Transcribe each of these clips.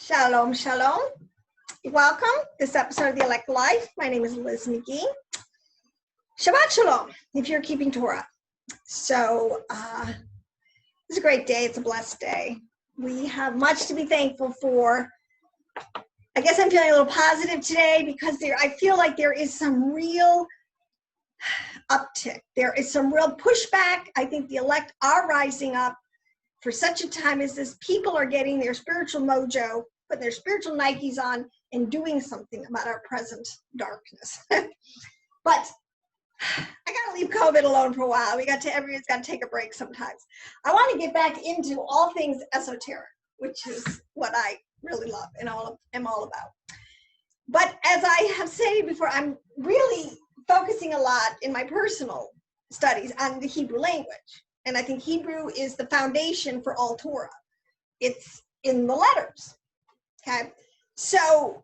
Shalom, shalom. Welcome to this episode of The Elect Life. My name is Liz McGee. Shabbat shalom, if you're keeping Torah. So, it's a great day. It's a blessed day. We have much to be thankful for. I guess I'm feeling a little positive today because I feel like there is some real uptick. There is some real pushback. I think the elect are rising up for such a time as this. People are getting their spiritual mojo, putting their spiritual Nikes on and doing something about our present darkness. But I gotta leave COVID alone for a while. Everyone's gotta take a break sometimes. I want to get back into all things esoteric, which is what I really love and am all about. But as I have said before, I'm really focusing a lot in my personal studies on the Hebrew language. And I think Hebrew is the foundation for all Torah. It's in the letters, okay? So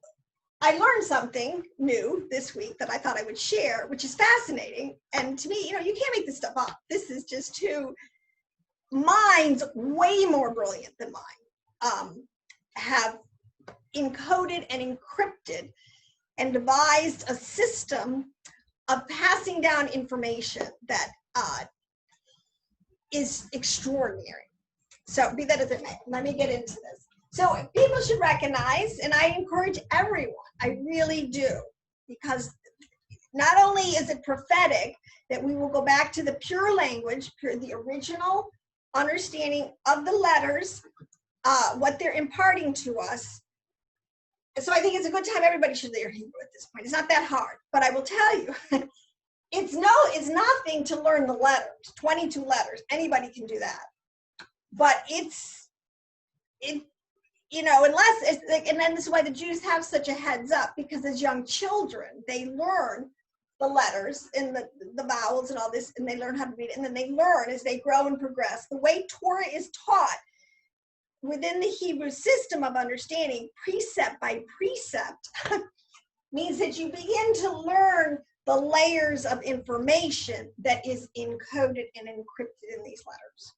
I learned something new this week that I thought I would share, which is fascinating. And to me, you can't make this stuff up. This is just two minds way more brilliant than mine have encoded and encrypted and devised a system of passing down information that is extraordinary. So be that as it may, let me get into this. So people should recognize, and I encourage everyone, I really do, because not only is it prophetic that we will go back to the pure language, the original understanding of the letters, what they're imparting to us. So I think it's a good time everybody should learn Hebrew at this point. It's not that hard, but I will tell you, it's nothing to learn the letters, 22 letters. Anybody can do that. But unless it's like, and then this is why the Jews have such a heads up, because as young children, they learn the letters and the vowels and all this, and they learn how to read it. And then they learn as they grow and progress. The way Torah is taught within the Hebrew system of understanding, precept by precept, means that you begin to learn the layers of information that is encoded and encrypted in these letters.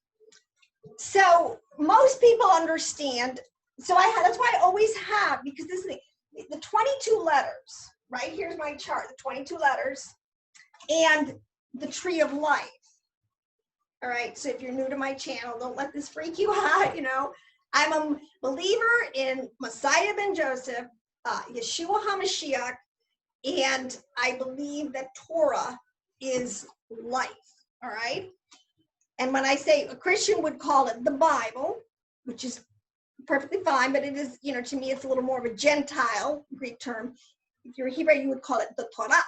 So most people understand. So that's why I always have, because this is the 22 letters, right? Here's my chart, the 22 letters and the tree of life. All right. So if you're new to my channel, don't let this freak you out. I'm a believer in Messiah ben Joseph, Yeshua HaMashiach, and I believe that Torah is life. All right. And when I say a Christian would call it the Bible, which is perfectly fine, but it is, to me, it's a little more of a Gentile Greek term. If you're a Hebrew, you would call it the Torah.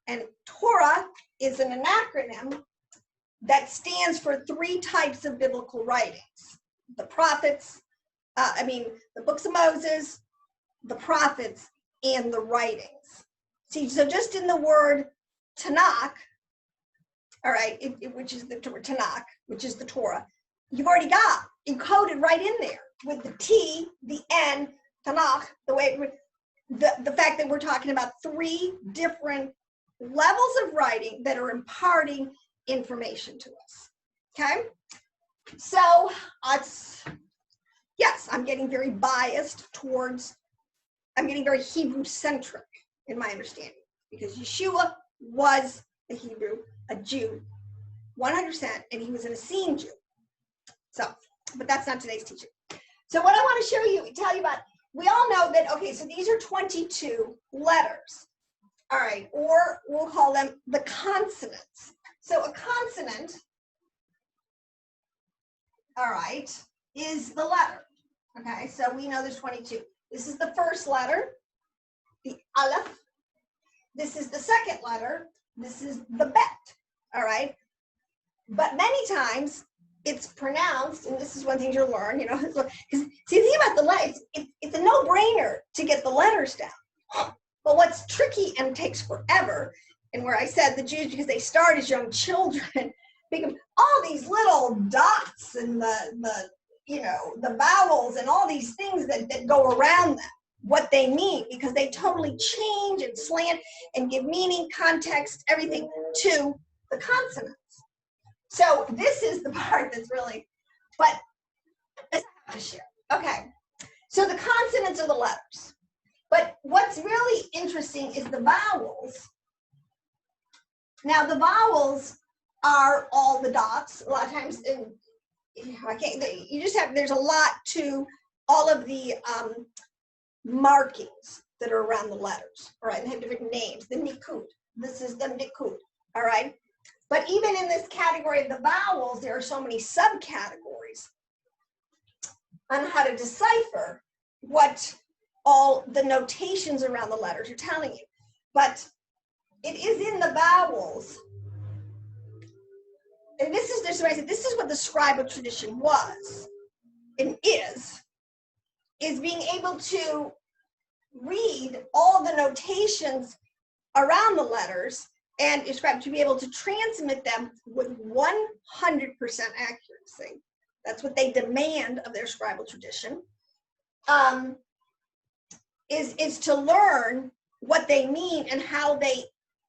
And Torah is an acronym that stands for three types of biblical writings: the prophets, the books of Moses, the prophets, and the writings. See, so just in the word Tanakh, all right, which is the Tanakh, which is the Torah, you've already got encoded right in there with the T, the N, Tanakh, the fact that we're talking about three different levels of writing that are imparting information to us. Okay, so yes, I'm getting very biased I'm getting very Hebrew centric in my understanding, because Yeshua was a Hebrew, a Jew, 100%, and he was an Essene Jew. So, but that's not today's teaching. So what I want to tell you about, we all know that, okay, so these are 22 letters, all right, or we'll call them the consonants. So a consonant, all right, is the letter, okay, so we know there's 22. This is the first letter, the Aleph. This is the second letter. This is the Bet, all right? But many times it's pronounced, and this is one thing you'll learn, because see, the thing about the letters, it's a no-brainer to get the letters down. But what's tricky and takes forever, and where I said the Jews, because they start as young children, because all these little dots and the vowels and all these things that go around them, what they mean, because they totally change and slant and give meaning, context, everything to the consonants. So this is the part that's really, but it's not to share. Okay, So the consonants are the letters. But what's really interesting is the vowels. Now the vowels are all the dots. A lot of times, there's a lot to all of the markings that are around the letters, all right, and they have different names. The nikud, this is the nikud, all right? But even in this category of the vowels, there are so many subcategories on how to decipher what all the notations around the letters are telling you. But it is in the vowels, and this is why I said this is what the scribal tradition was and is being able to read all the notations around the letters and to be able to transmit them with 100% accuracy. That's what they demand of their scribal tradition. Is to learn what they mean and how they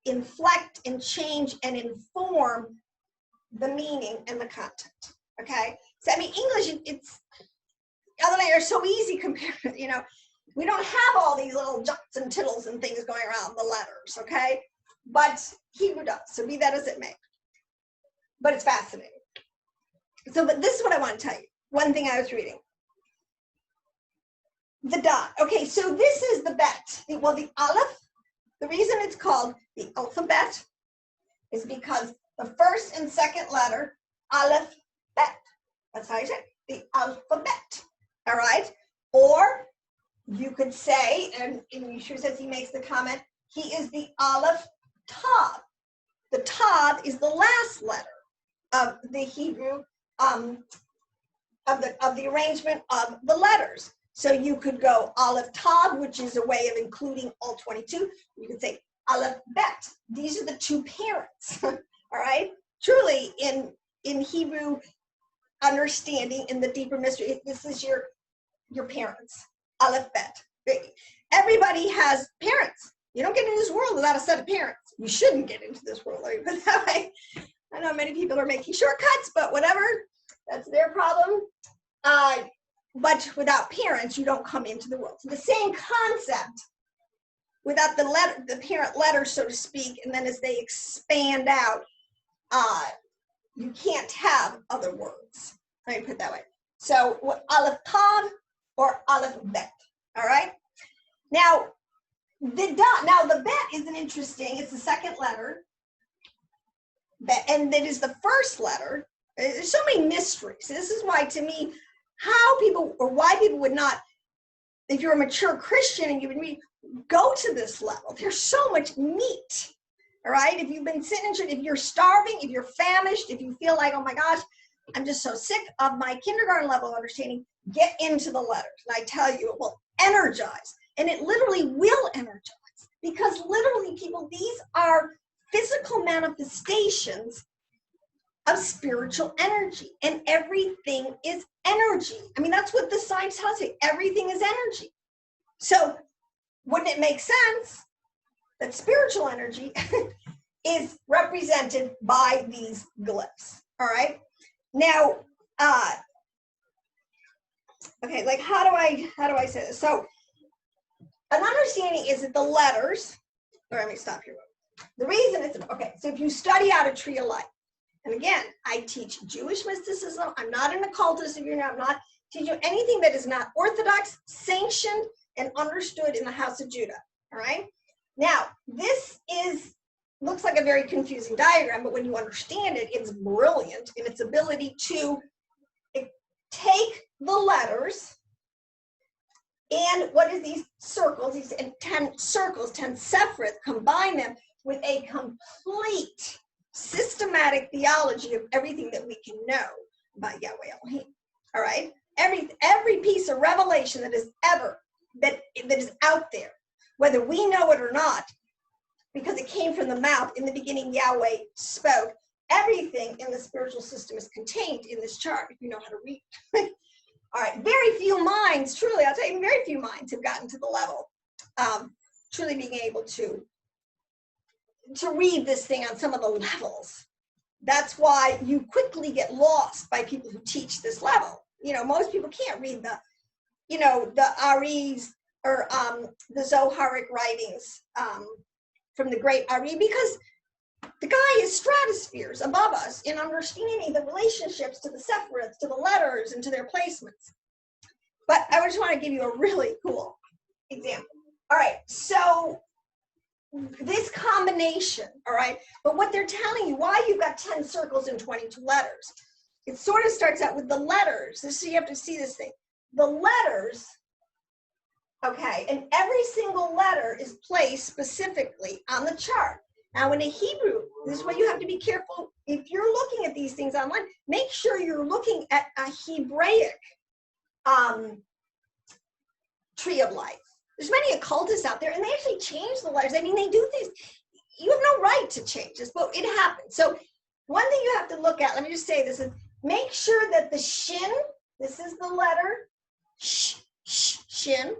inflect and change and inform the meaning and the content. Okay, so I mean English, it's other than they're so easy compared. We don't have all these little jots and tittles and things going around the letters. Okay, but Hebrew does. So be that as it may. But it's fascinating. So, but this is what I want to tell you. One thing I was reading. The dot. Okay, so this is the bet. The aleph, the reason it's called the alphabet is because the first and second letter, aleph, bet. That's how you say it, the alphabet. All right? Or you could say, and Yeshua says he makes the comment, he is the aleph tav. The tav is the last letter of the Hebrew, of the arrangement of the letters. So you could go aleph tav, which is a way of including all 22. You could say aleph bet. These are the two parents. All right. Truly, in Hebrew understanding, in the deeper mystery, this is your parents. Aleph bet. Everybody has parents. You don't get into this world without a set of parents. You shouldn't get into this world. Let me put it that way. I know many people are making shortcuts, but whatever. That's their problem. But without parents, you don't come into the world. So the same concept, without the parent letter, so to speak, and then as they expand out, you can't have other words. Let me put it that way. So what aleph tav or aleph bet. All right. Now the dot. Now the bet is an interesting. It's the second letter. Bet, and it is the first letter. There's so many mysteries. This is why, to me, how people or why people would not, if you're a mature Christian and you would read, go to this level. There's so much meat. All right. If you've been sitting, if you're starving, if you're famished, if you feel like, oh my gosh, I'm just so sick of my kindergarten level of understanding, get into the letters. And I tell you, it will energize. And it literally will energize. Because literally, people, these are physical manifestations of spiritual energy. And everything is energy. I mean, that's what the science tells you. Everything is energy. So wouldn't it make sense that spiritual energy is represented by these glyphs? All right. Now, okay, like how do I say this? So an understanding is that the letters, or let me stop here. The reason it's, okay, so if you study out a tree of life, and again, I teach Jewish mysticism. I'm not an occultist, if you're not, I'm not teaching anything that is not orthodox, sanctioned, and understood in the house of Judah. All right. Now, this looks like a very confusing diagram, but when you understand it, it's brilliant in its ability to take the letters and what is these circles, these 10 circles, 10 sephiroth, combine them with a complete systematic theology of everything that we can know about Yahweh Elohim. All right. Every piece of revelation that is out there, whether we know it or not, because it came from the mouth. In the beginning, Yahweh spoke. Everything in the spiritual system is contained in this chart, if you know how to read. All right, very few minds, truly, I'll tell you, very few minds have gotten to the level of truly being able to read this thing on some of the levels. That's why you quickly get lost by people who teach this level. You know, most people can't read you know, the Ari's or the Zoharic writings from the great Ari, because the guy is stratospheres above us in understanding the relationships to the separates, to the letters, and to their placements. But I just want to give you a really cool example. All right, so this combination, all right, but what they're telling you, why you've got 10 circles and 22 letters, it sort of starts out with the letters. So you have to see this thing. The letters, okay, and every single letter is placed specifically on the chart. Now, in a Hebrew, this is why you have to be careful. If you're looking at these things online, make sure you're looking at a Hebraic tree of life. There's many occultists out there, and they actually change the letters. I mean, they do things. You have no right to change this, but it happens. So one thing you have to look at, let me just say this, is make sure that the shin, this is the letter shin,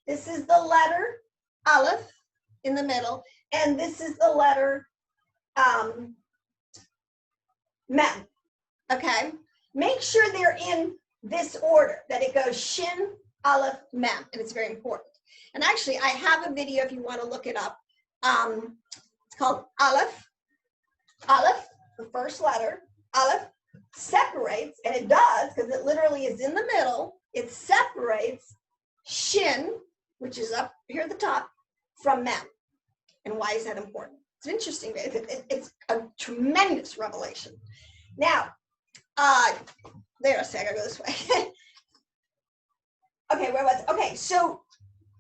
this is the letter aleph in the middle, and this is the letter mem, okay? Make sure they're in this order, that it goes shin, aleph, mem, and it's very important. And actually, I have a video if you want to look it up. It's called aleph. Aleph, the first letter, aleph separates, and it does, because it literally is in the middle, it separates shin, which is up here at the top, from mem. And why is that important? It's interesting. It's a tremendous revelation. Now, there, I gotta go this way. Okay, where was it? Okay, so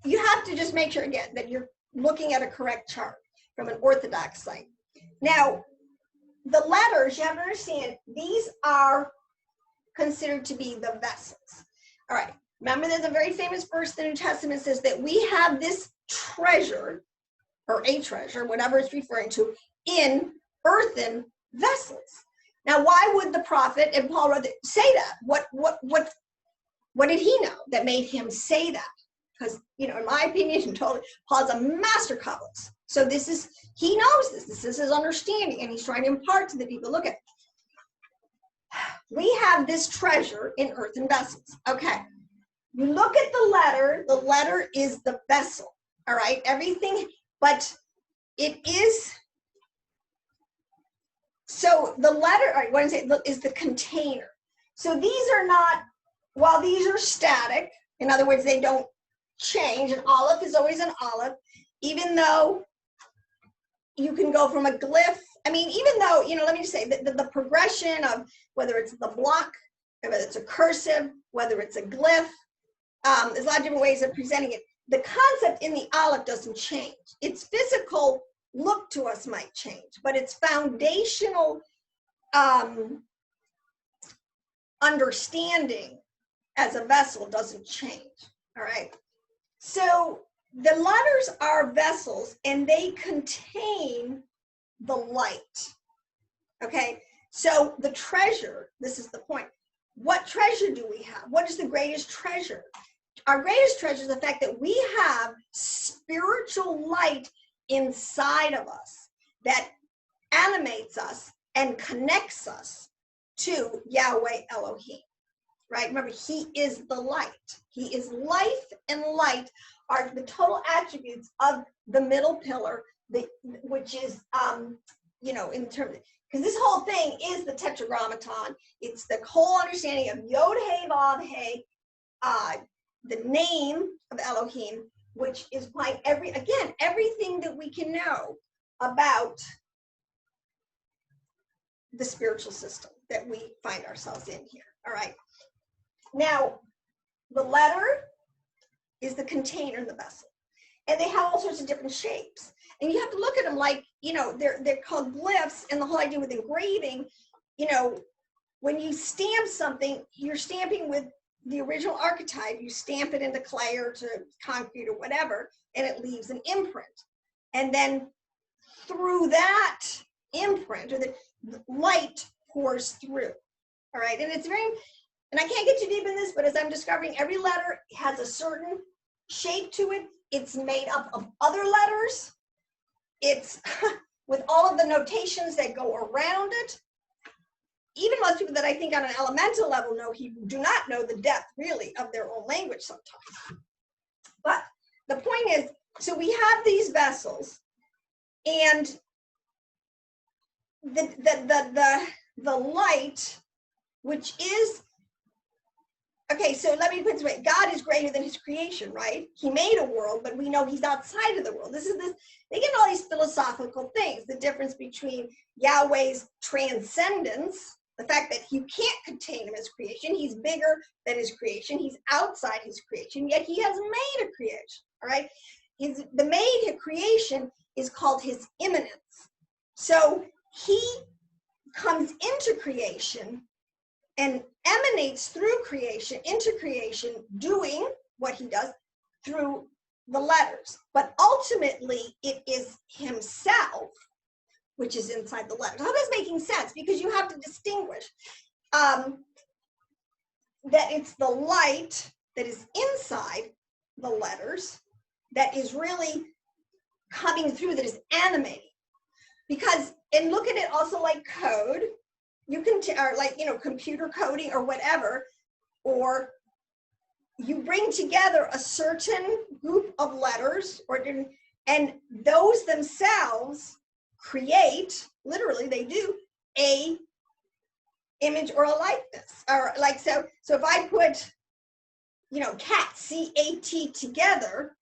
you have to just make sure, again, that you're looking at a correct chart from an orthodox site. Now, the letters, you have to understand, these are considered to be the vessels. All right, remember there's a very famous verse in the New Testament says that we have this treasure, or a treasure, whatever it's referring to, in earthen vessels. Now, why would the prophet and Paul say that? What did he know that made him say that? Because, you know, in my opinion, totally, Paul's a master Kabbalist. So this is, he knows this. This is his understanding, and he's trying to impart to the people. Look at it. We have this treasure in earthen vessels. Okay. You look at the letter is the vessel. All right. Everything, but it is. So the letter, all right, what I say is the container. So these are not, while these are static, in other words, they don't change. An aleph is always an aleph, even though you can go from a glyph. I mean, even though, you know, let me just say the progression of whether it's the block, whether it's a cursive, whether it's a glyph, there's a lot of different ways of presenting it. The concept in the aleph doesn't change. Its physical look to us might change, but its foundational understanding as a vessel doesn't change. All right. So the letters are vessels, and they contain the light. Okay. So the treasure, this is the point. What treasure do we have? What is the greatest treasure? Our greatest treasure is the fact that we have spiritual light inside of us that animates us and connects us to Yahweh Elohim. Right? Remember, he is the light. He is life, and light are the total attributes of the middle pillar, which is, you know, in terms of, because this whole thing is the tetragrammaton. It's the whole understanding of Yod He Vav He, the name of Elohim, which is applying everything that we can know about the spiritual system that we find ourselves in here. All right. Now, the letter is the container, the vessel, and they have all sorts of different shapes. And you have to look at them like, you know, they're called glyphs, and the whole idea with engraving, you know, when you stamp something, you're stamping with the original archetype. You stamp it into clay or to concrete or whatever, and it leaves an imprint. And then through that imprint, or the light pours through. All right, and it's very, and I can't get too deep in this, but as I'm discovering, every letter has a certain shape to it. It's made up of other letters. It's with all of the notations that go around it. even most people that I think on an elemental level know Hebrew do not know the depth really of their own language sometimes. But the point is, so we have these vessels, and the light, which is, okay, so let me put it this way. God is greater than his creation, right? He made a world, but we know he's outside of the world. They get all these philosophical things, the difference between Yahweh's transcendence, the fact that you can't contain him as creation. He's bigger than his creation. He's outside his creation, yet he has made a creation, all right? The made creation is called his immanence. So he comes into creation and emanates through creation, into creation, doing what he does through the letters. But ultimately, it is himself, which is inside the letters. How that's making sense? Because you have to distinguish that it's the light that is inside the letters that is really coming through, that is animating. Because, and look at it also like code, you can, or like, computer coding or whatever, or you bring together a certain group of letters, and those themselves create, literally they do, a image or a likeness. Or like, so if I put, cat, C-A-T together,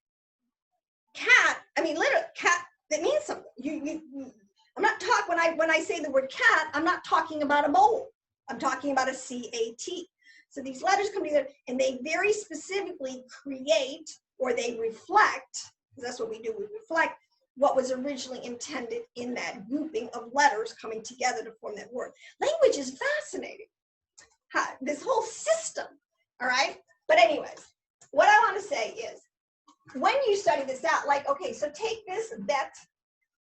cat, I mean, literally, cat, that means something. I'm not talking, when I say the word cat, I'm not talking about a bowl. I'm talking about a C-A-T. So these letters come together and they very specifically create, or they reflect, because that's what we do, we reflect what was originally intended in that grouping of letters coming together to form that word. Language is fascinating. This whole system, all right? But anyways, what I want to say is, when you study this out, like, okay, so take this bet,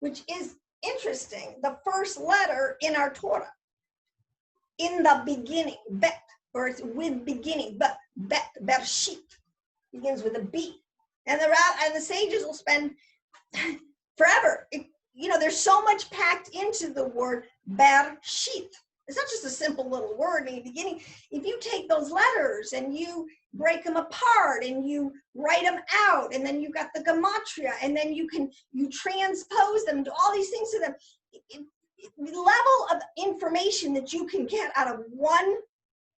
which is interesting, the first letter in our Torah, in the beginning, bet, or it's with beginning, but bet, Bereshit, begins with a B. And the sages will spend forever. There's so much packed into the word Bereshit. It's not just a simple little word in the beginning. If you take those letters and you break them apart and you write them out, and then you got the gematria, and then you transpose them, do all these things to them. The level of information that you can get out of one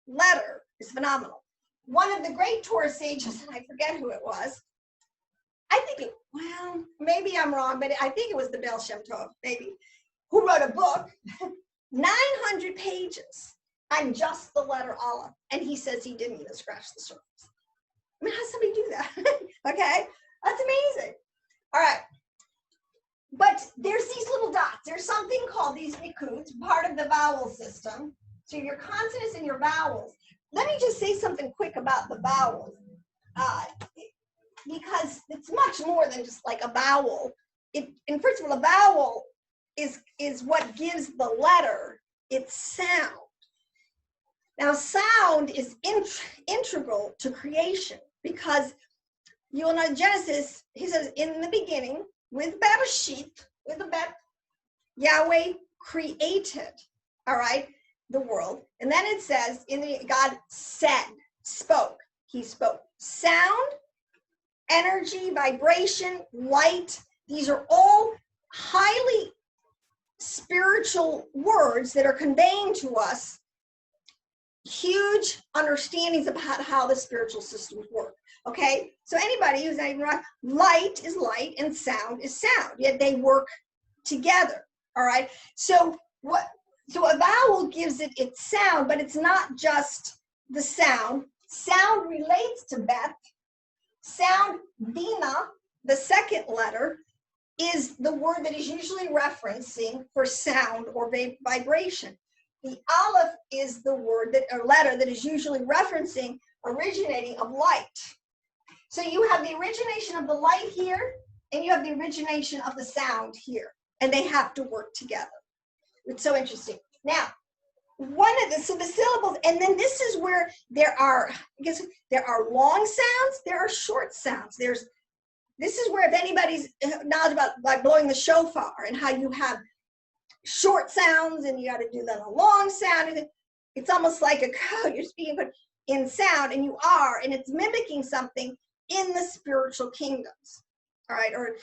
letter is phenomenal. One of the great Torah sages, and I forget who it was, maybe I'm wrong, but I think it was the Baal Shem Tov, maybe, who wrote a book, 900 pages on just the letter Aleph, and he says he didn't even scratch the surface. I mean, how does somebody do that? Okay, that's amazing. All right, but there's these little dots. There's something called these nikuds, part of the vowel system. So your consonants and your vowels. Let me just say something quick about the vowels, because it's much more than just like a vowel. And first of all, a vowel is what gives the letter its sound. Now, sound is integral to creation, because you'll know Genesis, he says, in the beginning, with Bereshit, with the bet, Yahweh created, all right, the world. And then it says, God said, spoke, he spoke. Sound, energy, vibration, light, these are all highly spiritual words that are conveying to us huge understandings about how the spiritual systems work. Okay, so anybody who's not even right, light is light and sound is sound, yet they work together. All right, so a vowel gives it its sound, but it's not just the sound. Sound relates to bet. Sound, bina, the second letter, is the word that is usually referencing for sound or vibration. The aleph is the word or letter that is usually referencing originating of light. So you have the origination of the light here, and you have the origination of the sound here, and they have to work together. It's so interesting. Now, so the syllables, and then this is where there are long sounds, there are short sounds. This is where, if anybody's knowledge about like blowing the shofar and how you have short sounds and you got to do then a long sound, it's almost like a code. You're speaking in sound, and you are, and it's mimicking something in the spiritual kingdoms. All right, or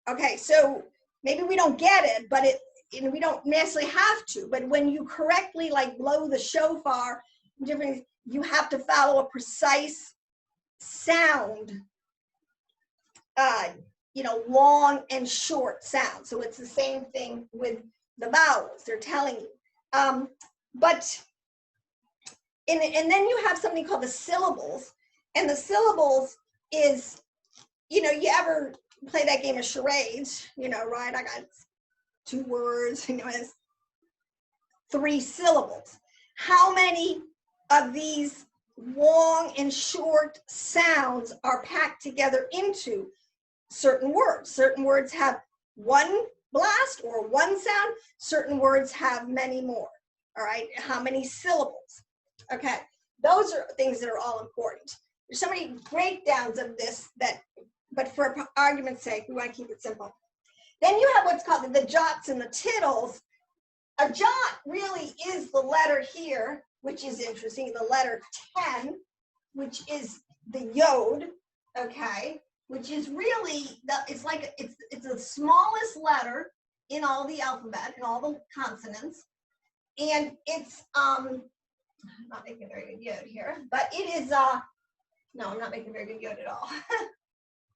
okay, so maybe we don't get it, but we don't necessarily have to. But when you correctly like blow the shofar, you have to follow a precise sound. Long and short sound. So it's the same thing with the vowels. They're telling you. And then you have something called the syllables. And the syllables is, you ever play that game of charades, right? I got 2 words, it's 3 syllables. How many of these long and short sounds are packed together into certain words? Certain words have 1 blast or 1 sound. Certain words have many more. All right. How many syllables? Okay. Those are things that are all important. There's so many breakdowns of this but for argument's sake, we want to keep it simple. Then you have what's called the jots and the tittles. A jot really is the letter here, which is interesting, the letter 10, which is the yod, okay, which is really, it's the smallest letter in all the alphabet, in all the consonants. And it's, I'm not making a very good yod here, but it is, no, I'm not making a very good yod at all.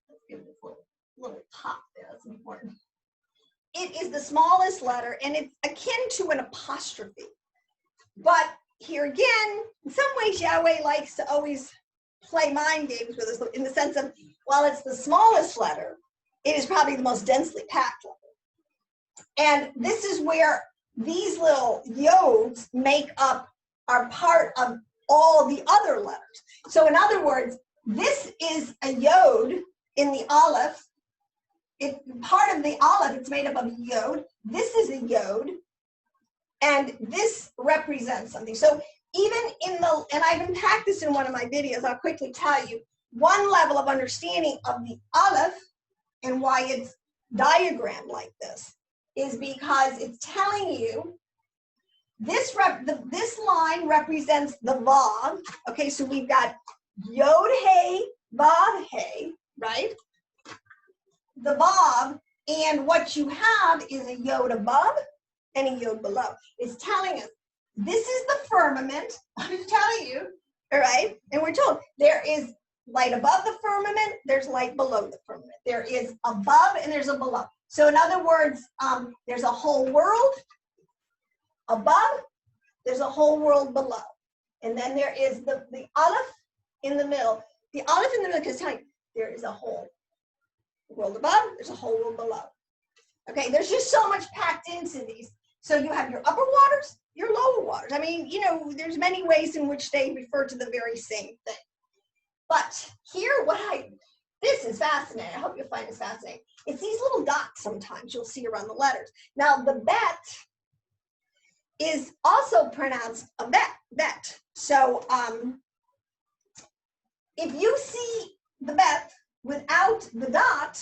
Let's give this little pop there, that's important. It is the smallest letter, and it's akin to an apostrophe. But here again, in some ways, Yahweh likes to always play mind games with us in the sense of, while it's the smallest letter, it is probably the most densely packed letter. And this is where these little yods are part of all the other letters. So in other words, this is a yod in the aleph. Part of the aleph, it's made up of yod. This is a yod, and this represents something. So even and I've unpacked this in one of my videos, I'll quickly tell you, one level of understanding of the aleph and why it's diagrammed like this is because it's telling you this line represents the vav. Okay, so we've got yod hey, vav hey, right? The vav, and what you have is a yod above and a yod below. It's telling us this is the firmament. I'm telling you, all right? And we're told there is light above the firmament, there's light below the firmament. There is above and there's a below. So in other words, there's a whole world above, there's a whole world below. And then there is the aleph in the middle. The aleph in the middle is telling you there is a whole world above, there's a whole world below. Okay, there's just so much packed into these. So you have your upper waters, your lower waters. I mean, there's many ways in which they refer to the very same thing. But here, this is fascinating. I hope you'll find this fascinating. It's these little dots sometimes you'll see around the letters. Now, the bet is also pronounced a bet. So if you see the bet without the dot,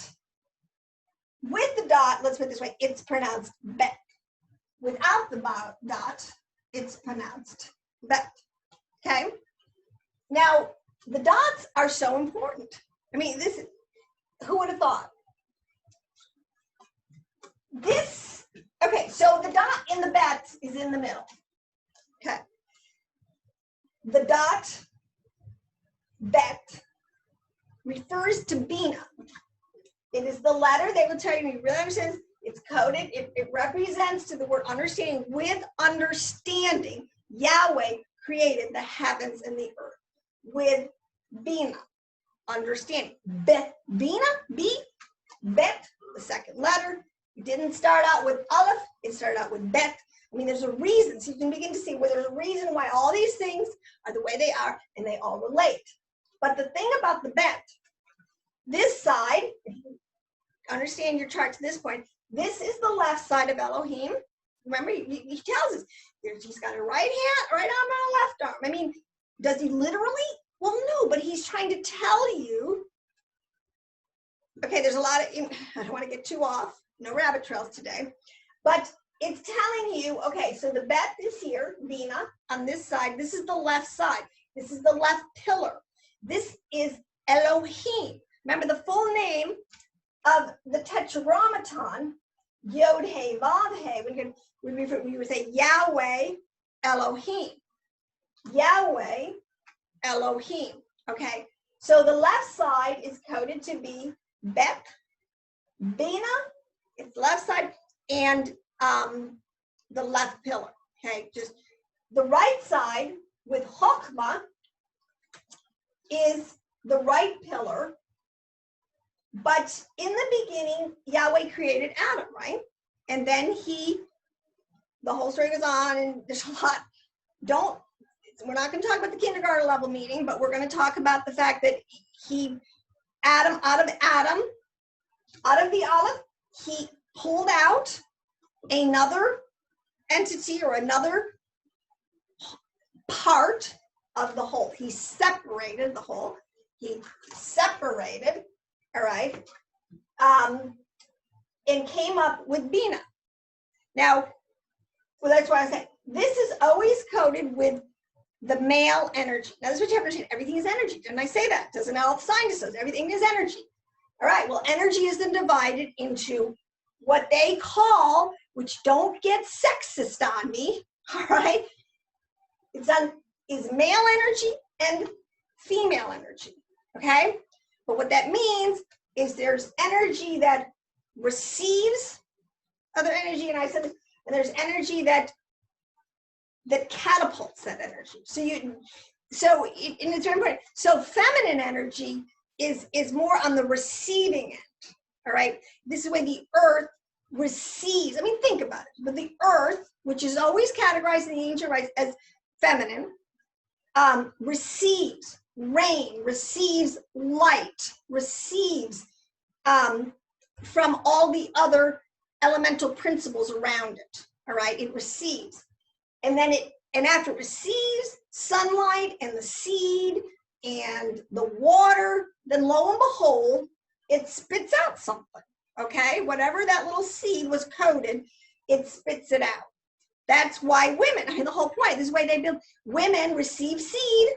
with the dot, let's put it this way, it's pronounced bet. Without the dot, it's pronounced bet. Okay? Now, the dots are so important. I mean, who would have thought? Okay, so the dot in the bet is in the middle. Okay. The dot, bet, refers to Bina. It is the letter, they will tell you, really understand, it's coded, it represents to the word understanding. With understanding, Yahweh created the heavens and the earth. With Bina, understanding. Bina, bet, the second letter. It didn't start out with aleph, it started out with bet. I mean, there's a reason, so you can begin to see where there's a reason why all these things are the way they are, and they all relate. But the thing about the bet, this side, understand your chart to this point, this is the left side of Elohim. Remember, he tells us, he's got a right hand, right arm, and a left arm. I mean, does he literally? Well, no, but he's trying to tell you, okay, there's a lot of, I don't want to get too off, no rabbit trails today, but it's telling you, okay, so the bet is here, Bina, on this side. This is the left side. This is the left pillar. This is Elohim. Remember the full name of the Tetragrammaton, Yod He Vav He. We would say Yahweh Elohim. Yahweh Elohim. Okay, so the left side is coded to be Bet, Bina, it's left side, and the left pillar. Okay, just the right side with Chokmah is the right pillar, but in the beginning, Yahweh created Adam, right? And then the whole story goes on, and there's a lot. We're not going to talk about the kindergarten level meeting, but we're going to talk about the fact that out of the Aleph, he pulled out another entity or another part of the whole. He separated the whole. He separated, all right, and came up with Bina. Now, well, that's why I say this is always coded with the male energy. Now, this is what you have to understand. Everything is energy. Didn't I say that? Doesn't all the scientists say everything is energy? All right. Well, energy is then divided into what they call, which don't get sexist on me. All right. Is male energy and female energy. Okay. But what that means is there's energy that receives other energy, and I said, and there's energy that catapults that energy. So it's very important. So feminine energy is more on the receiving end. All right. This is where the earth receives. I mean, think about it. But the earth, which is always categorized in the ancient rites as feminine, receives rain, receives light, receives from all the other elemental principles around it. All right. It receives. And then after it receives sunlight and the seed and the water, then lo and behold, it spits out something, okay? Whatever that little seed was coded, it spits it out. That's why women, I mean, the whole point, this is why they build, women receive seed,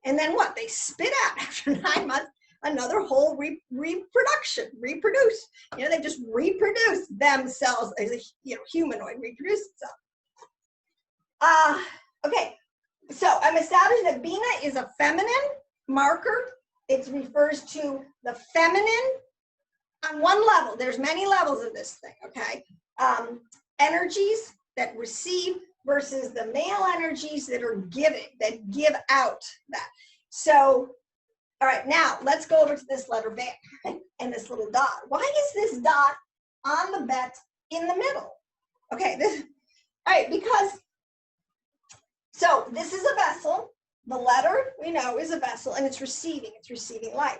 and then what? They spit out after 9 months, another whole reproduce. You know, they just reproduce themselves as a humanoid, reproduce itself. Okay, so I'm established that Bina is a feminine marker. It refers to the feminine on one level. There's many levels of this thing, okay? Energies that receive versus the male energies that are giving, that give out that. So, all right, now let's go over to this letter Bet and this little dot. Why is this dot on the Bet in the middle? Okay, all right, because so this is a vessel. The letter we know is a vessel, and it's receiving light.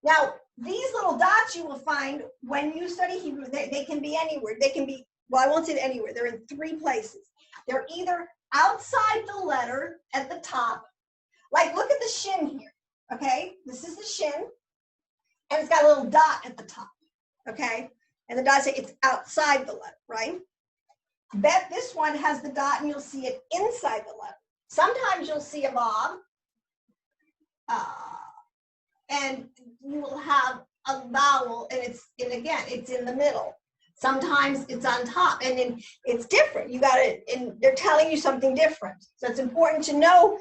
Now, these little dots you will find when you study Hebrew, they can be anywhere. They can be, well, I won't say anywhere. They're in 3 places. They're either outside the letter at the top. Like, look at the shin here, okay? This is the shin, and it's got a little dot at the top, okay? And the dot say it's outside the letter, right? Bet this one has the dot, and you'll see it inside the letter. Sometimes you'll see a Vav, and you will have a vowel, and again, it's in the middle. Sometimes it's on top, and then it's different. You got it, and they're telling you something different. So it's important to know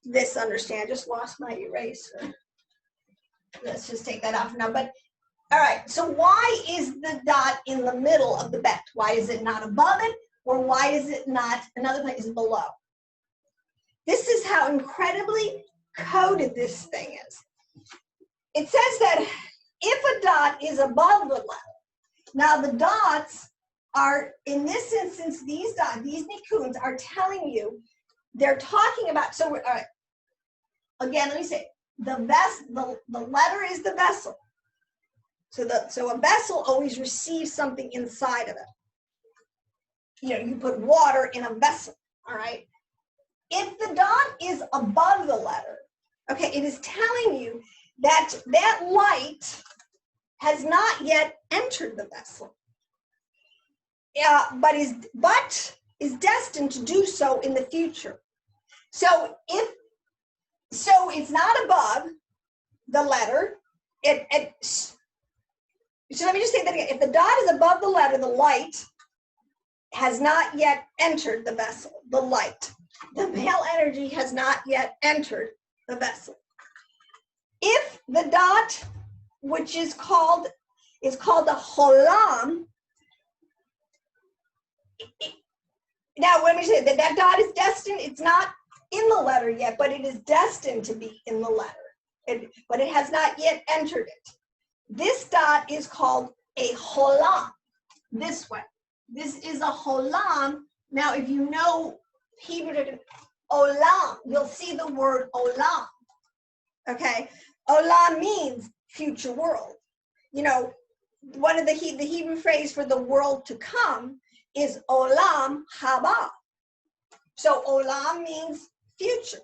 this, understand. I just lost my eraser. Let's just take that off now. But all right, so why is the dot in the middle of the Bet? Why is it not above it? Or why is it not another place below? This is how incredibly coded this thing is. It says that if a dot is above the letter, now the dots are, in this instance, these dots, these nikuns are telling you, they're talking about, so again, let me say, the letter is the vessel. So a vessel always receives something inside of it. You put water in a vessel, all right? If the dot is above the letter, okay, it is telling you that that light has not yet entered the vessel. but is destined to do so in the future. So it's not above the letter. So let me just say that again. If the dot is above the letter, the light has not yet entered the vessel. The light, the male energy has not yet entered the vessel. If the dot, which is called the cholam, now let me say that dot is destined. It's not in the letter yet, but it is destined to be in the letter. But it has not yet entered it. This dot is called a cholam. This one. This is a cholam. Now, if you know Hebrew, olam, you'll see the word olam. Okay? Olam means future world. You know, one of the Hebrew phrase for the world to come is olam haba. So olam means future.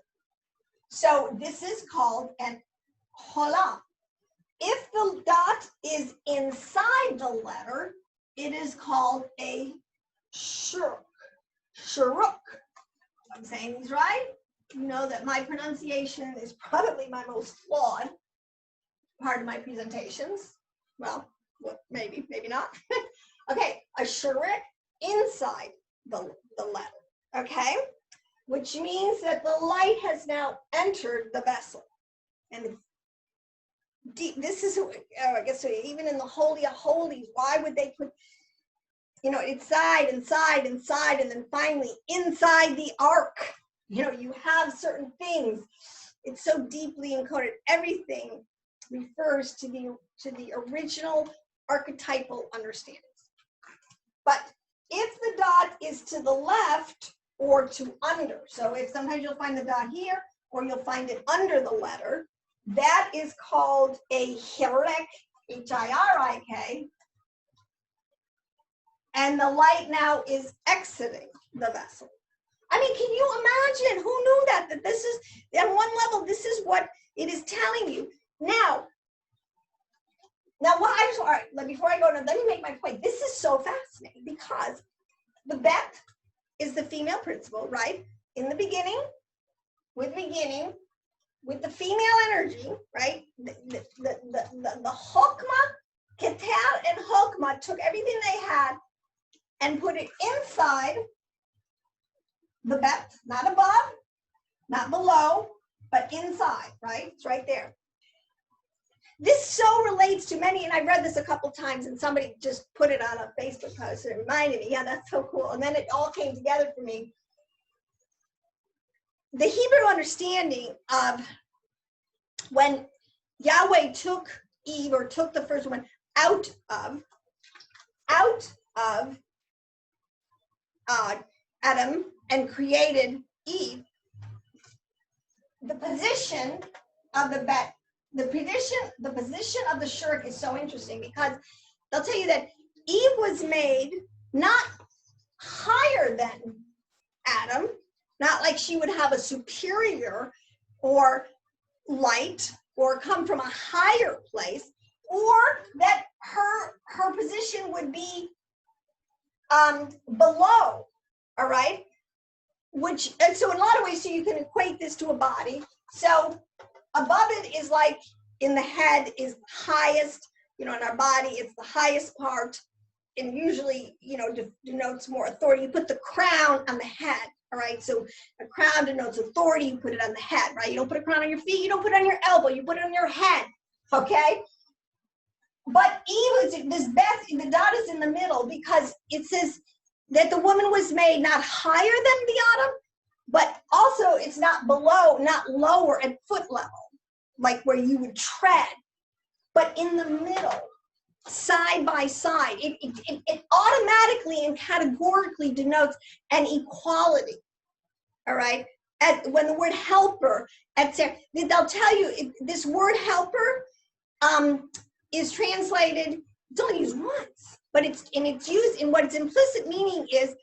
So this is called an cholam. If the dot is inside the letter, it is called a shuruk. Shuruk. I'm saying these right. You know that my pronunciation is probably my most flawed part of my presentations. Well, maybe not. Okay, a shuruk inside the letter. Okay, which means that the light has now entered the vessel. And this is, I guess, even in the Holy of Holies, why would they put, you know, inside, and then finally inside the ark? You know, you have certain things. It's so deeply encoded. Everything refers to the original archetypal understandings. But if the dot is to the left or to under, so if sometimes you'll find the dot here or you'll find it under the letter, that is called a Hirik, H-I-R-I-K, and the light now is exiting the vessel. I mean, can you imagine? Who knew that this is, on one level, this is what it is telling you. Now what all right, before I go, let me make my point. This is so fascinating because the Bet is the female principle, right? In the beginning, with the female energy, right? The Chokmah, Keter and Chokmah took everything they had and put it inside the Bet, not above, not below, but inside, right? It's right there. This so relates to many, and I read this a couple times, and somebody just put it on a Facebook post, and it reminded me, yeah, that's so cool. And then it all came together for me. The Hebrew understanding of when Yahweh took Eve, or took the first woman out of Adam and created Eve, the position of the Bet, the position of the shirk is so interesting because they'll tell you that Eve was made not higher than Adam, not like she would have a superior or light or come from a higher place, or that her position would be below, all right? Which, and so in a lot of ways, so you can equate this to a body. So above it is like in the head is highest, you know, in our body, it's the highest part, and usually, you know, denotes more authority. You put the crown on the head, all right? So a crown denotes authority, you put it on the head, right? You don't put a crown on your feet, you don't put it on your elbow, you put it on your head, okay? But Eve is this Beth, the dot is in the middle because it says that the woman was made not higher than the Adam, but also it's not below, not lower at foot level, like where you would tread, but in the middle, side by side. It automatically and categorically denotes an equality, all right? When the word helper, etc., they'll tell you this word helper is translated, it's only used once, but it's used in what its implicit meaning is.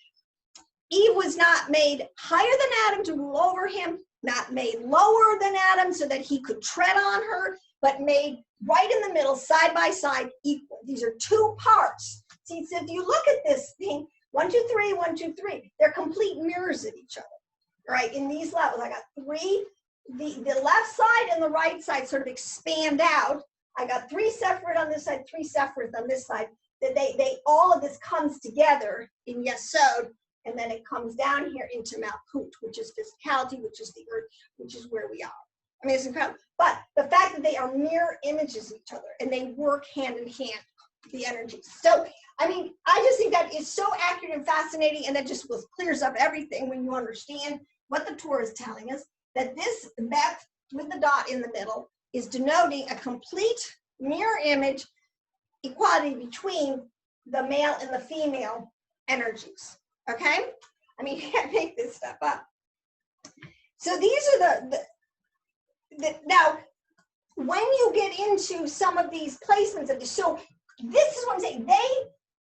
Eve was not made higher than Adam to rule over him, not made lower than Adam so that he could tread on her, but made right in the middle, side by side, equal. These are two parts. See, so if you look at this thing, 1, 2, 3, 1, 2, 3. They're complete mirrors of each other, right? In these levels, I got 3. The left side and the right side sort of expand out. I got 3 separate on this side, 3 separate on this side. That they all of this comes together in Yesod, and then it comes down here into Malkut, which is physicality, which is the earth, which is where we are. I mean, it's incredible. But the fact that they are mirror images of each other and they work hand in hand, the energies. So, I mean, I just think that is so accurate and fascinating, and that just clears up everything when you understand what the Torah is telling us, that this Bet with the dot in the middle is denoting a complete mirror image equality between the male and the female energies. Okay? I mean, you can't make this stuff up. So these are now, when you get into some of these placements of this, so this is what I'm saying,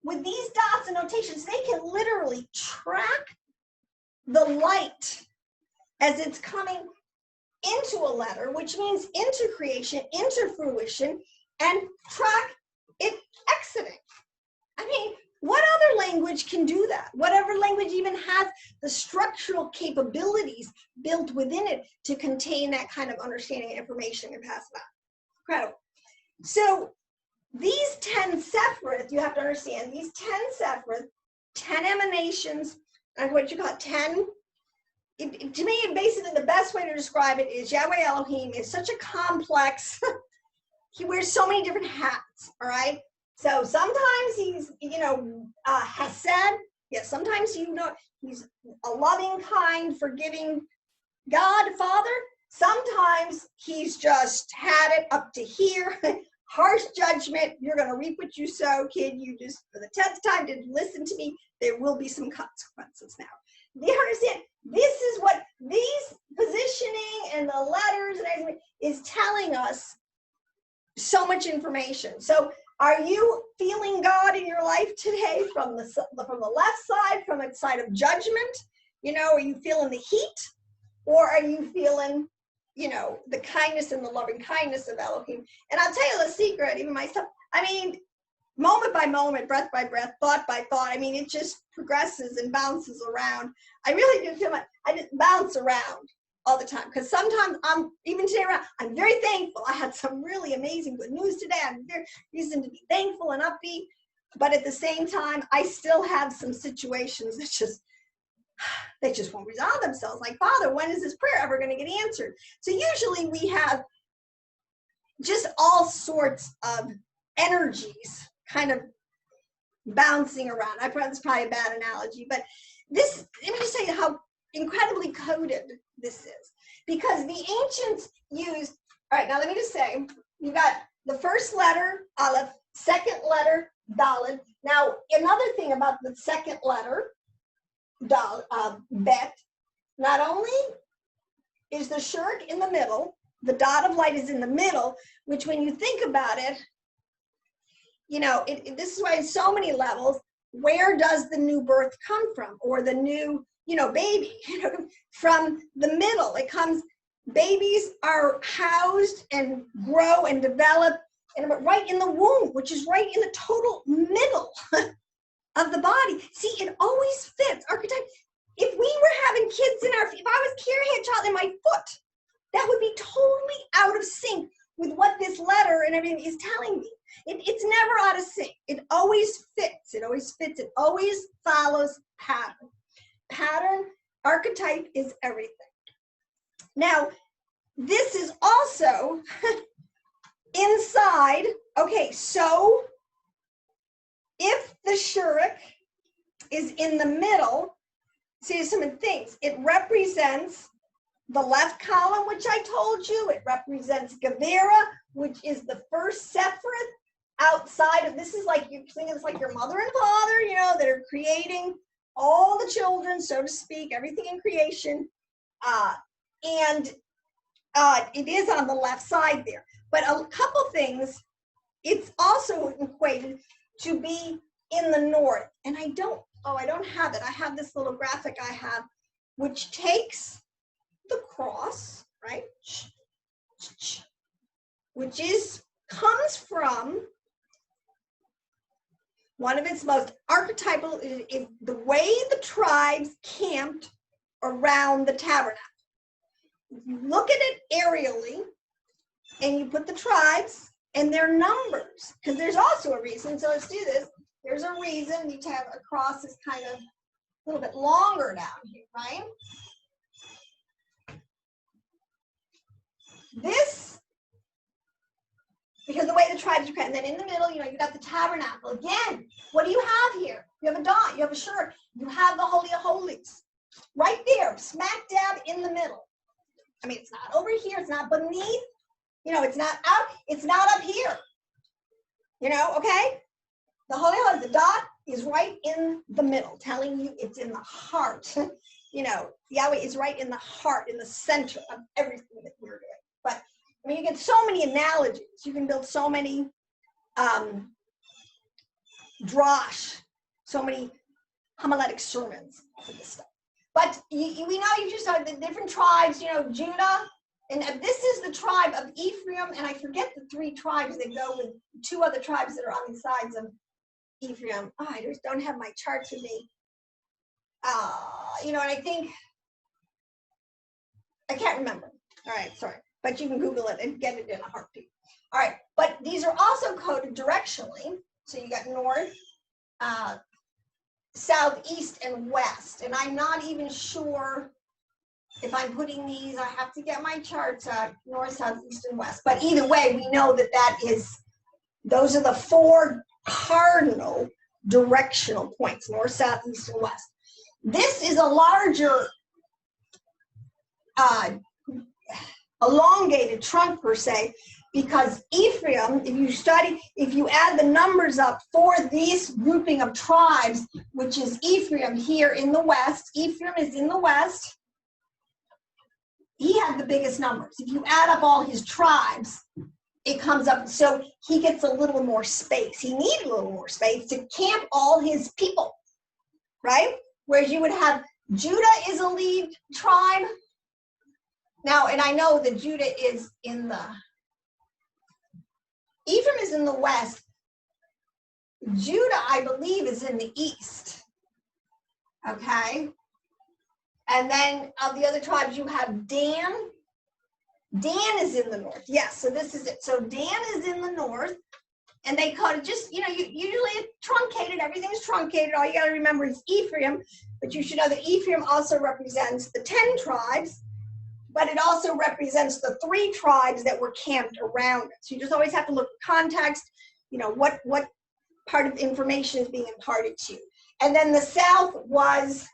with these dots and notations, they can literally track the light as it's coming into a letter, which means into creation, into fruition, and track it exiting. I mean, what other language can do that? Whatever language even has the structural capabilities built within it to contain that kind of understanding and information and pass it on. Incredible. So these 10 Sephiroth, you have to understand, these 10 Sephiroth, 10 emanations, and what you call 10, to me, basically the best way to describe it is Yahweh Elohim is such a complex, he wears so many different hats, all right? So sometimes he's, Hesed. Yes, sometimes, he's a loving, kind, forgiving God, Father. Sometimes he's just had it up to here. Harsh judgment. You're going to reap what you sow, kid. You just, for the 10th time, didn't listen to me. There will be some consequences now. Do you understand? This is what these positioning and the letters and everything is telling us so much information. So are you feeling God in your life today from the left side, from a side of judgment? Are you feeling the heat? Or are you feeling, the kindness and the loving kindness of Elohim? And I'll tell you the secret, even myself, I mean, moment by moment, breath by breath, thought by thought, I mean, it just progresses and bounces around. I really do feel like I just bounce around all the time, because sometimes even today around, I'm very thankful. I had some really amazing good news today. I'm very reason to be thankful and upbeat, but at the same time, I still have some situations that they just won't resolve themselves. Like, Father, when is this prayer ever going to get answered? So usually we have just all sorts of energies kind of bouncing around. I probably, that's probably a bad analogy, but this, let me just tell you how incredibly coded this is, because the ancients used, all right, now let me just say, you got the first letter, Aleph, second letter, Dalet. Now, another thing about the second letter, Bet, not only is the shirk in the middle, the dot of light is in the middle, which when you think about it, this is why in so many levels, where does the new birth come from? Or the new, baby, from the middle. It comes, babies are housed and grow and develop and right in the womb, which is right in the total middle of the body. See, it always fits. Archetype. If we were having kids if I was carrying a child in my foot, that would be totally out of sync with what this letter and everything is telling me. It's never out of sync. It always fits. It always fits. It always follows pattern. Pattern, archetype is everything. Now, this is also inside. Okay, so if the Shuruk is in the middle, see some things. It represents the left column, which I told you. It represents Gevera, which is the first Sephiroth outside of, this is like, you're thinking it's like your mother and father, that are creating all the children, so to speak, everything in creation. And it is on the left side there. But a couple things, it's also equated to be in the north. And I don't have it. I have this little graphic I have, which takes the cross, right? Which comes from one of its most archetypal is the way the tribes camped around the tabernacle. If you look at it aerially and you put the tribes and their numbers, because there's also a reason, so let's do this. There's a reason you have a cross is kind of a little bit longer down here, right? This, because the way the tribes are, and then in the middle, you know, you got the tabernacle. Again, what do you have here? You have a dot, you have a shirt, you have the Holy of Holies. Right there, smack dab in the middle. I mean, it's not over here, it's not beneath, you know, it's not out, it's not up here. You know, okay? The Holy of Holies, the dot is right in the middle, telling you it's in the heart. You know, Yahweh is right in the heart, in the center of everything that we're doing. But I mean, you get so many analogies. You can build so many drosh, so many homiletic sermons for this stuff. But we know you just saw the different tribes, you know, Judah, and this is the tribe of Ephraim, and I forget the 3 tribes that go with 2 other tribes that are on the sides of Ephraim. Oh, I just don't have my charts with me. You know, and I think, I can't remember. All right, sorry. But you can Google it and get it in a heartbeat. All right, but these are also coded directionally. So you got north, south, east, and west. And I'm not even sure if I'm putting these, I have to get my charts out, north, south, east, and west. But either way, we know that those are the 4 cardinal directional points, north, south, east, and west. This is a larger elongated trunk per se, because Ephraim, if you add the numbers up for this grouping of tribes, which is Ephraim here in the west, Ephraim is in the west, he had the biggest numbers. If you add up all his tribes, it comes up, so he gets a little more space. He needed a little more space to camp all his people, right? Whereas you would have Judah is a lead tribe. Now, and I know that Judah is in Ephraim is in the west. Judah, I believe, is in the east. Okay. And then of the other tribes, you have Dan. Dan is in the north. Yes, so this is it. So Dan is in the north. And they call it just, you know, usually it's truncated. Everything's truncated. All you got to remember is Ephraim. But you should know that Ephraim also represents the 10 tribes. But it also represents the 3 tribes that were camped around it. So you just always have to look at context, you know, what part of information is being imparted to you. And then the south was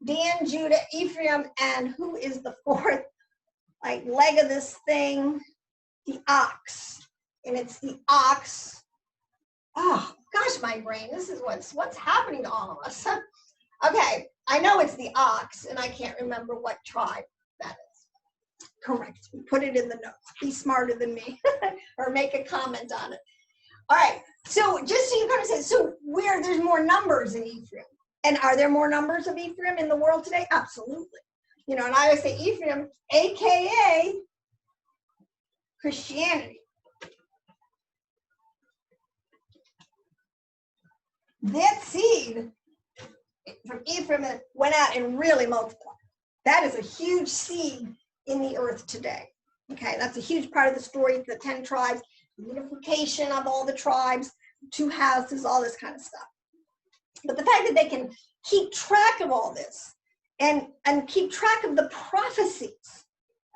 Dan, Judah, Ephraim, and who is the 4th, like, leg of this thing? The ox. And it's the ox. Oh, gosh, my brain, this is what's happening to all of us. Okay, I know it's the ox, and I can't remember what tribe that is. Correct. Put it in the notes. Be smarter than me or make a comment on it. All right. So just so you kind of say, so where there's more numbers in Ephraim. And are there more numbers of Ephraim in the world today? Absolutely. You know, and I always say Ephraim, AKA Christianity. That seed from Ephraim went out and really multiplied. That is a huge seed in the earth today. Okay, that's a huge part of the story, the 10 tribes, the unification of all the tribes, 2 houses, all this kind of stuff. But the fact that they can keep track of all this and keep track of the prophecies,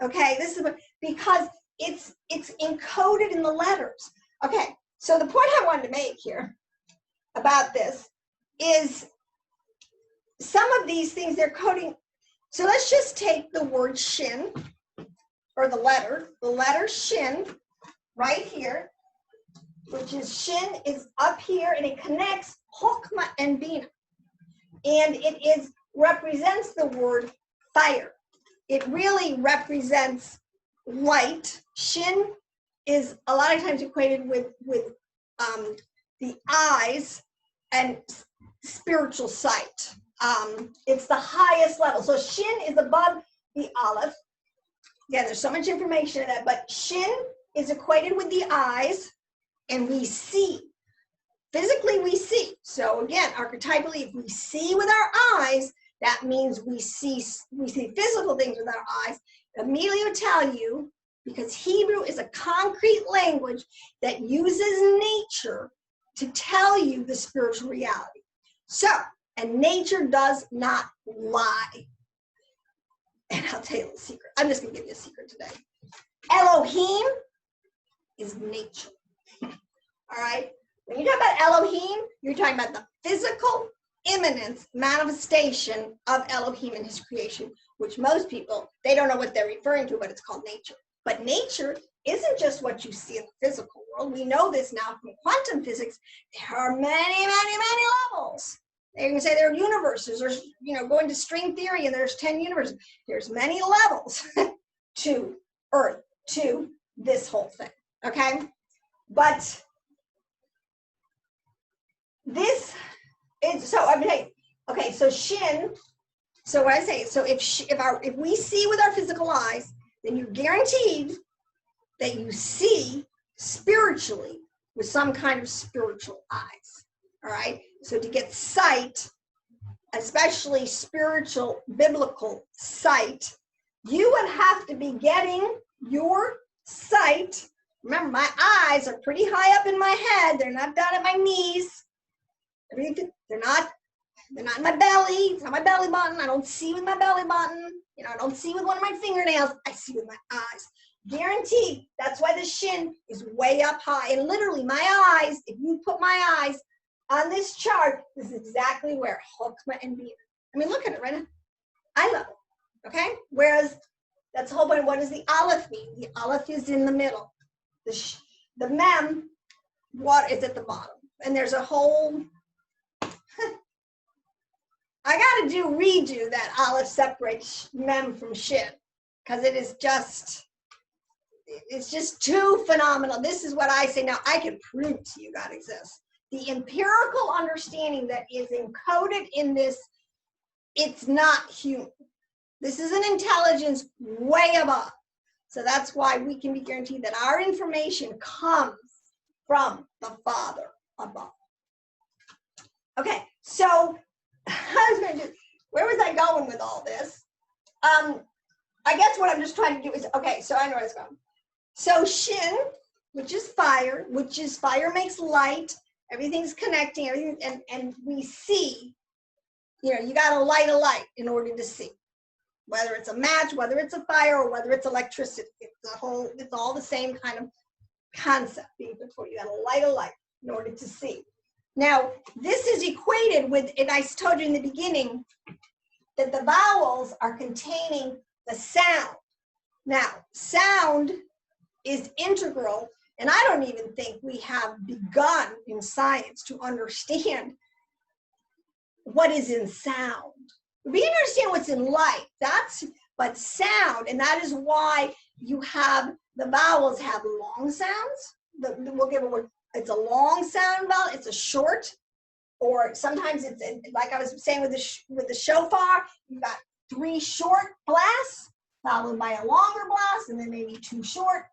okay, this is because it's encoded in the letters. Okay, so the point I wanted to make here about this is some of these things they're coding. So let's just take the word shin, or the letter shin right here, which is shin is up here and it connects Chokmah and Bina. And it represents the word fire. It really represents light. Shin is a lot of times equated with the eyes and spiritual sight. It's the highest level. So shin is above the aleph. Yeah, there's so much information in that, but shin is equated with the eyes, and we see. physically we see. So again, archetypally, if we see with our eyes, that means we see physical things with our eyes. Immediately will tell you, because Hebrew is a concrete language that uses nature to tell you the spiritual reality. So, and nature does not lie. And I'll tell you a secret. I'm just going to give you a secret today. Elohim is nature. All right? When you talk about Elohim, you're talking about the physical immanence, manifestation of Elohim in his creation, which most people, they don't know what they're referring to, but it's called nature. But nature isn't just what you see in the physical world. We know this now from quantum physics. There are many, many, many levels. They can say there are universes, or going to string theory, and there's 10 universes. There's many levels to Earth, to this whole thing. Okay? But this is, so I'm saying, okay, so Shin, so what I say, so if we see with our physical eyes, then you're guaranteed that you see spiritually with some kind of spiritual eyes. All right? So to get sight, especially spiritual, biblical sight, you would have to be getting your sight. Remember, my eyes are pretty high up in my head. They're not down at my knees. They're not in my belly. It's not my belly button. I don't see with my belly button. I don't see with one of my fingernails. I see with my eyes. Guaranteed. That's why the Shin is way up high. And literally, my eyes, if you put my eyes on this chart, this is exactly where Chokmah and Bina. I mean, look at it right now. Eye level. Okay? Whereas, that's the whole point. What does the Aleph mean? The Aleph is in the middle. The Mem, what is at the bottom? And there's a whole... I got to redo that Aleph separates Mem from Shin, because it's just too phenomenal. This is what I say now. I can prove to you God exists. The empirical understanding that is encoded in this, it's not human. This is an intelligence way above. So that's why we can be guaranteed that our information comes from the Father above. Okay, so where was I going with all this? I guess what I'm just trying to do is, okay, so I know where it's going. So Shin, which is fire makes light, everything's connecting, everything, and we see, you got to light a light in order to see. Whether it's a match, whether it's a fire, or whether it's electricity, it's all the same kind of concept being put forward. You got to light a light in order to see. Now, this is equated with, and I told you in the beginning, that the vowels are containing the sound. Now, sound is integral, and I don't even think we have begun in science to understand what is in sound. We understand what's in light, but sound, and that is why you have, the vowels have long sounds. We'll give a word. It's a long sound vowel, it's a short, or sometimes it's, like I was saying with the shofar, you got 3 short blasts, followed by a longer blast, and then maybe 2 short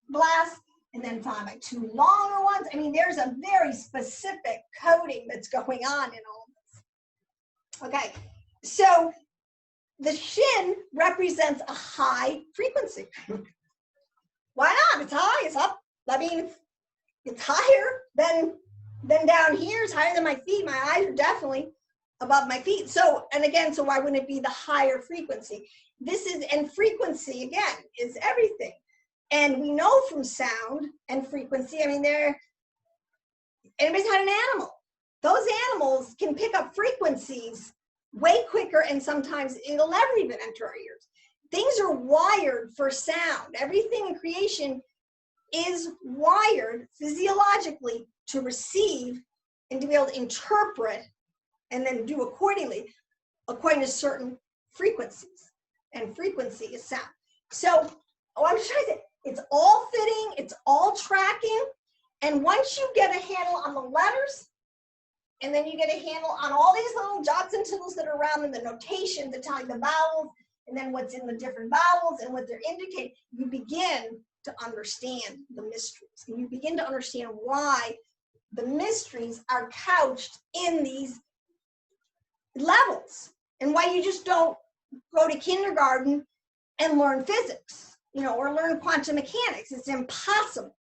blasts, and then followed by 2 longer ones. I mean, there's a very specific coding that's going on in all this. Okay, so the Shin represents a high frequency. Why not? It's high, it's up. I mean, it's higher than down here. It's higher than my feet. My eyes are definitely above my feet. So, and again, so why wouldn't it be the higher frequency? And frequency, again, is everything. And we know from sound and frequency, I mean, anybody's had an animal. Those animals can pick up frequencies way quicker, and sometimes it'll never even enter our ears. Things are wired for sound. Everything in creation is wired physiologically to receive and to be able to interpret and then do accordingly, according to certain frequencies. And frequency is sound. So, I'm just trying to say, it's all fitting, it's all tracking, and once you get a handle on the letters, and then you get a handle on all these little jots and tittles that are around in the notation that tell you the vowels, and then what's in the different vowels and what they're indicating, you begin to understand the mysteries. And you begin to understand why the mysteries are couched in these levels, and why you just don't go to kindergarten and learn physics, you know, or learn quantum mechanics. It's impossible.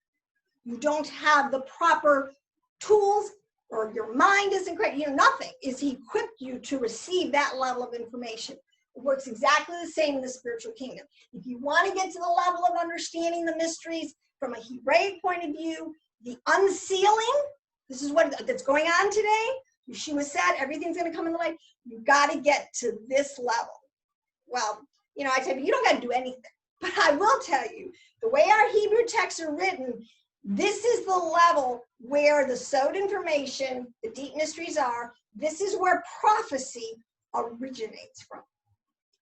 You don't have the proper tools, or your mind isn't correct, you know, nothing is equipped you to receive that level of information. It works exactly the same in the spiritual kingdom. If you want to get to the level of understanding the mysteries from a Hebraic point of view, the unsealing, this is what that's going on today. Yeshua said everything's going to come in the light. You got to get to this level. Well, you know, I tell you, you don't got to do anything. But I will tell you, the way our Hebrew texts are written, this is the level where the sowed information, the deep mysteries are. This is where prophecy originates from.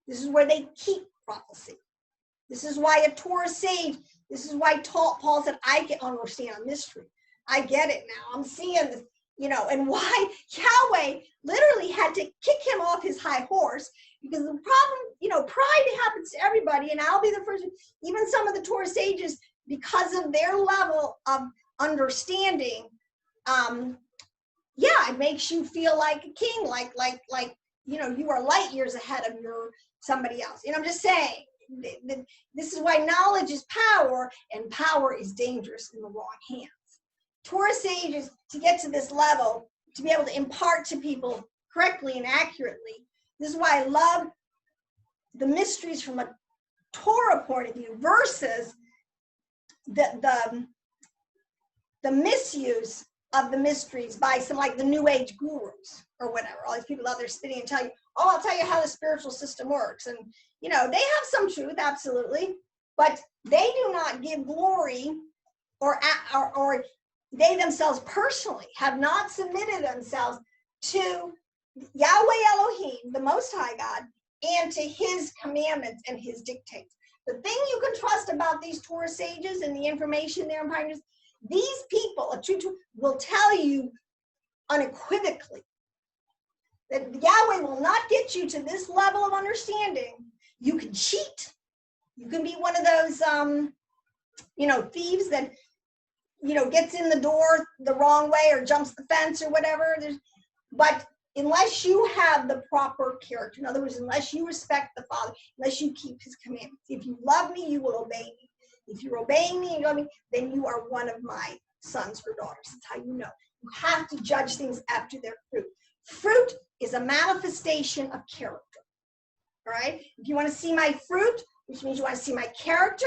This is where they keep prophecy. This is why a Torah sage, this is why Paul said, I can understand a mystery. I get it now. I'm seeing this, you know, and why Yahweh literally had to kick him off his high horse, because the problem, you know, pride happens to everybody, and I'll be the first, even some of the Torah sages, because of their level of understanding, yeah, it makes you feel like a king, like, you know, you are light years ahead of somebody else. You know, I'm just saying, this is why knowledge is power, and power is dangerous in the wrong hands. Torah sages, to get to this level, to be able to impart to people correctly and accurately, this is why I love the mysteries from a Torah point of view versus the misuse of the mysteries by some, like, the New Age gurus or whatever. All these people out there spitting and tell you, oh, I'll tell you how the spiritual system works. And, you know, they have some truth, absolutely, but they do not give glory, or they themselves personally have not submitted themselves to Yahweh Elohim, the Most High God, and to his commandments and his dictates. The thing you can trust about these Torah sages and the information they're imparting is, these people, a true will tell you unequivocally that Yahweh will not get you to this level of understanding. You can cheat. You can be one of those, you know, thieves that, you know, gets in the door the wrong way or jumps the fence or whatever. But unless you have the proper character, in other words, unless you respect the Father, unless you keep his commandments, if you love me, you will obey me. If you're obeying me and you love me, then you are one of my sons or daughters. That's how you know. You have to judge things after their fruit. Fruit is a manifestation of character. All right? If you want to see my fruit, which means you want to see my character,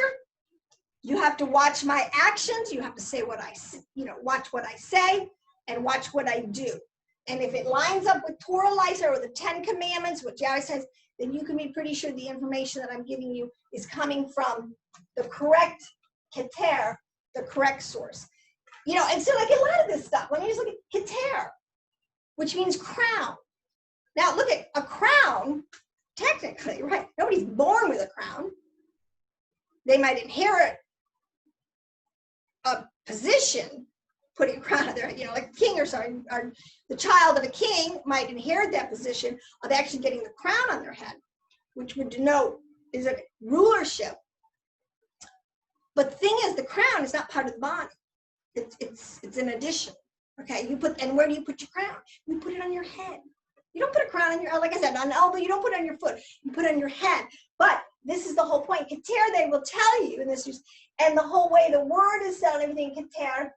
you have to watch my actions. You have to say what I, you know, watch what I say and watch what I do. And if it lines up with Torah lifestyle or the 10 Commandments, what Yahweh says, then you can be pretty sure the information that I'm giving you is coming from the correct keter, the correct source. You know, and so, like, a lot of this stuff, when you just look at keter, which means crown. Now, look at a crown, technically, right? Nobody's born with a crown. They might inherit a position, putting a crown on their head, you know, like a king, or the child of a king might inherit that position of actually getting the crown on their head, which would denote is a rulership. But the thing is, the crown is not part of the body. It's an addition. Okay, and where do you put your crown? You put it on your head. You don't put a crown on your, like I said, on the elbow. You don't put it on your foot. You put it on your head. But this is the whole point. Keter, they will tell you, and the whole way the word is said, everything keter,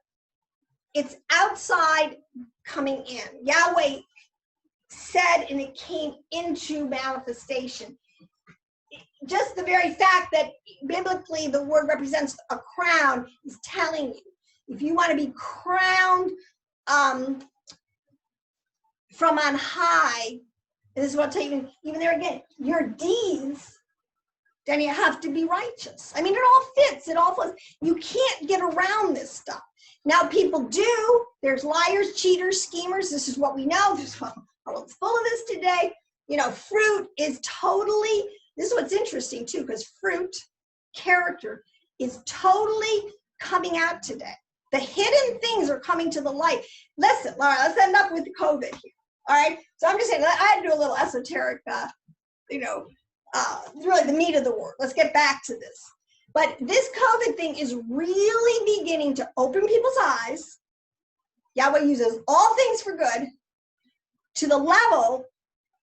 it's outside coming in. Yahweh said, and it came into manifestation. Just the very fact that biblically the word represents a crown is telling you, if you want to be crowned from on high, and this is what I'll tell you, even there again, your deeds, then you have to be righteous. I mean, it all fits, it all flows. You can't get around this stuff. Now, people do. There's liars, cheaters, schemers. This is what we know. This is our world's full of this today. You know, fruit is totally, this is what's interesting too, because fruit, character, is totally coming out today. The hidden things are coming to the light. Listen, Laura, let's end up with COVID here. All right. So I'm just saying, I had to do a little esoteric, really the meat of the word. Let's get back to this. But this COVID thing is really beginning to open people's eyes Yahweh uses all things for good to the level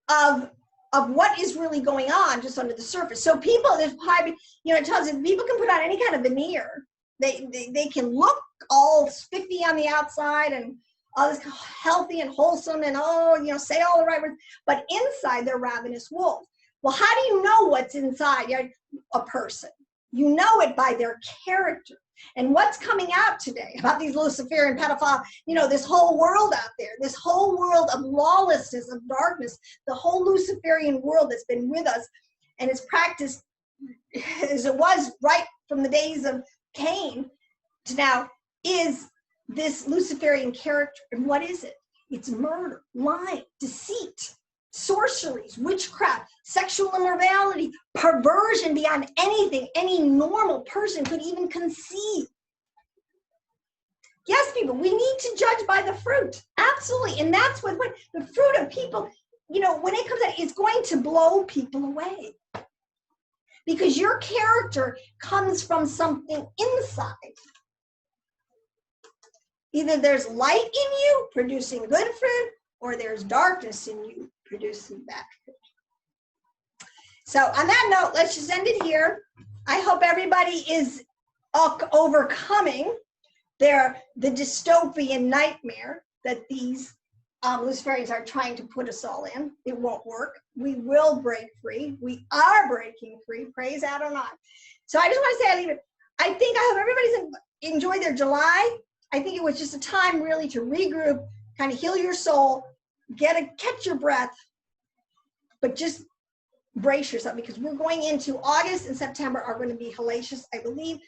of what is really going on just under the surface. So people, there's probably, it tells you people can put on any kind of veneer. They can look all spiffy on the outside and all this healthy and wholesome and say all the right words, but inside they're ravenous wolves. Well, how do you know what's inside a person? You know it by their character. And what's coming out today about these Luciferian pedophiles, this whole world out there, this whole world of lawlessness, of darkness, the whole Luciferian world that's been with us and is practiced as it was right from the days of Cain to now, is this Luciferian character. And what is it? It's murder, lying, deceit, sorceries, witchcraft, sexual immorality, perversion beyond anything any normal person could even conceive. Yes, people, we need to judge by the fruit. Absolutely. And that's what the fruit of people, when it comes out, it's going to blow people away. Because your character comes from something inside. Either there's light in you producing good fruit, or there's darkness in you producing bad fruit. So on that note, let's just end it here. I hope everybody is overcoming the dystopian nightmare that these Luciferians are trying to put us all in. It won't work. We will break free. We are breaking free. Praise Adonai. So I just want to say, I hope everybody's enjoyed their July. I think it was just a time really to regroup, kind of heal your soul, catch your breath, but just brace yourself, because we're going into August and September are going to be hellacious, I believe.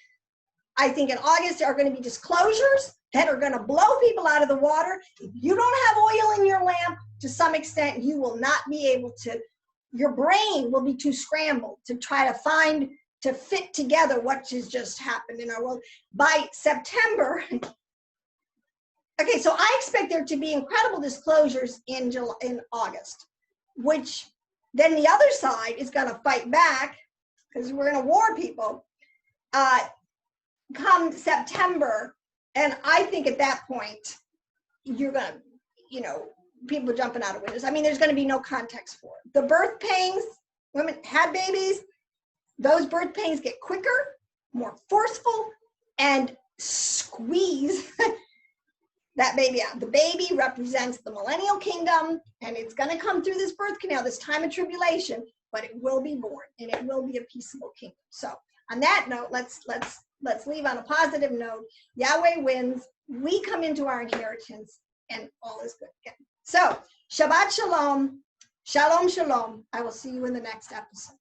I think in August there are going to be disclosures that are going to blow people out of the water. If you don't have oil in your lamp, to some extent, you will not be able to, your brain will be too scrambled to try to fit together what has just happened in our world. By September, okay, so I expect there to be incredible disclosures in August, which then the other side is going to fight back, because we're going to war people come September. And I think at that point, you're going to, people jumping out of windows. I mean, there's going to be no context for it. The birth pains, women had babies, those birth pains get quicker, more forceful, and squeeze that baby out. The baby represents the millennial kingdom, and it's going to come through this birth canal, this time of tribulation, but it will be born, and it will be a peaceable kingdom. So on that note, let's leave on a positive note. Yahweh wins. We come into our inheritance, and all is good again. So Shabbat Shalom. Shalom, shalom. I will see you in the next episode.